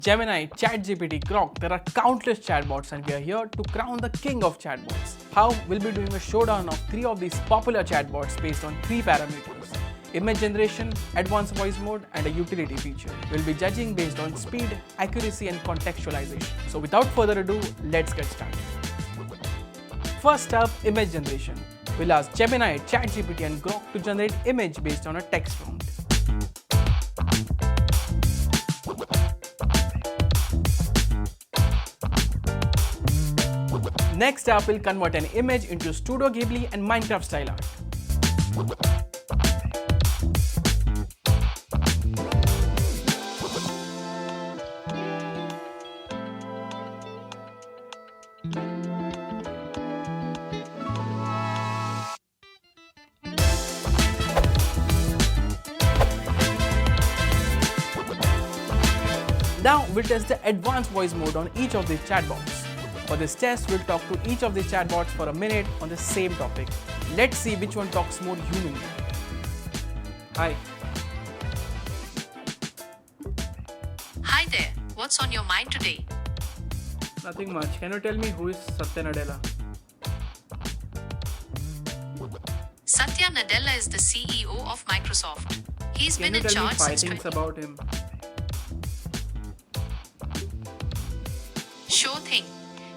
Gemini, ChatGPT, Grok, there are countless chatbots and we are here to crown the king of chatbots. How? We'll be doing a showdown of 3 of these popular chatbots based on 3 parameters: image generation, advanced voice mode and a utility feature. We'll be judging based on speed, accuracy and contextualization. So without further ado, let's get started. First up, image generation. We'll ask Gemini, ChatGPT and Grok to generate image based on a text prompt. Next up, we'll convert an image into Studio Ghibli and Minecraft style art. Now we'll test the advanced voice mode on each of these chatbots. For this test, we'll talk to each of these chatbots for a minute on the same topic. Let's see which one talks more humanly. Hi. Hi there, what's on your mind today? Nothing much. Can you tell me who is Satya Nadella? Satya Nadella is the CEO of Microsoft. He's been in charge since Can you tell me 5 things about him? Sure thing.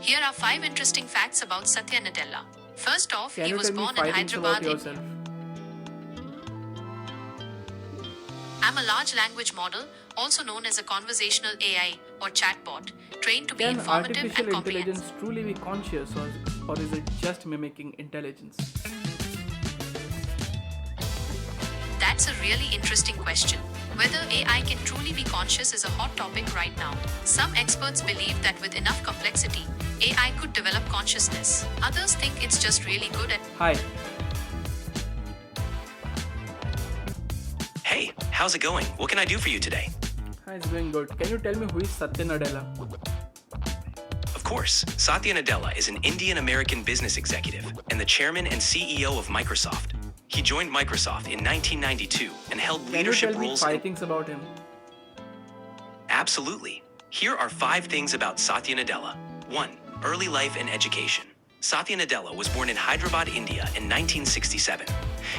Here are 5 interesting facts about Satya Nadella. First off, he was born in Hyderabad. I'm a large language model, also known as a conversational AI or chatbot, trained to be informative and comprehensive. Can artificial intelligence truly be conscious or is it just mimicking intelligence? That's a really interesting question. Whether AI can truly be conscious is a hot topic right now. Some experts believe that with enough complexity, AI could develop consciousness. Others think it's just really good at... Hi. Hey, how's it going? What can I do for you today? Hi, it's going good. Can you tell me who is Satya Nadella? Of course, Satya Nadella is an Indian-American business executive and the chairman and CEO of Microsoft. He joined Microsoft in 1992 and held leadership roles. Can you tell me 5 things about him? Absolutely. Here are 5 things about Satya Nadella. 1. Early life and education. Satya Nadella was born in Hyderabad, India in 1967.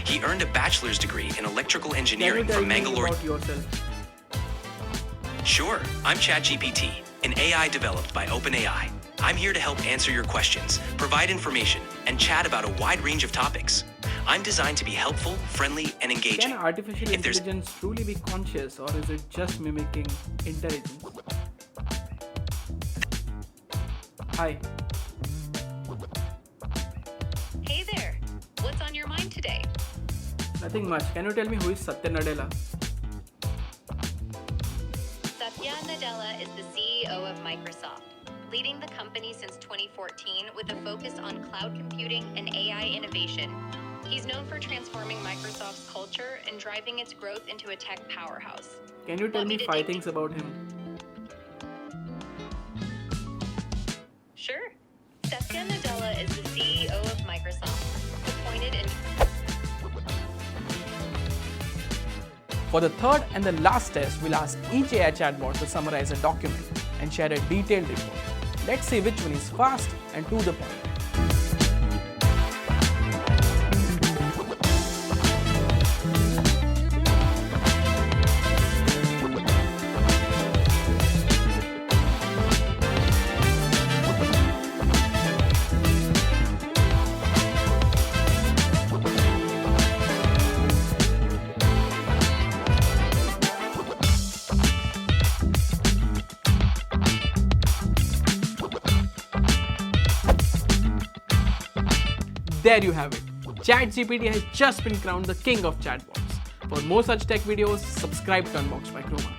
He earned a bachelor's degree in electrical engineering from Mangalore. Can you tell me about yourself? Sure, I'm ChatGPT, an AI developed by OpenAI. I'm here to help answer your questions, provide information, and chat about a wide range of topics. I'm designed to be helpful, friendly, and engaging. Can artificial intelligence truly be conscious or is it just mimicking intelligence? Hi. Hey there, what's on your mind today? Nothing much. Can you tell me who is Satya Nadella? Satya Nadella is the CEO of Microsoft, leading the company since 2014 with a focus on cloud computing and AI innovation. He's known for transforming Microsoft's culture and driving its growth into a tech powerhouse. Can you tell me 5 things about him? Sure. Satya Nadella is the CEO of Microsoft, appointed in... For the third and the last test, we'll ask each AI chatbot to summarize a document and share a detailed report. Let's see which one is fast and to the point. There you have it. ChatGPT has just been crowned the king of chatbots. For more such tech videos, subscribe to Unboxed by Chroma.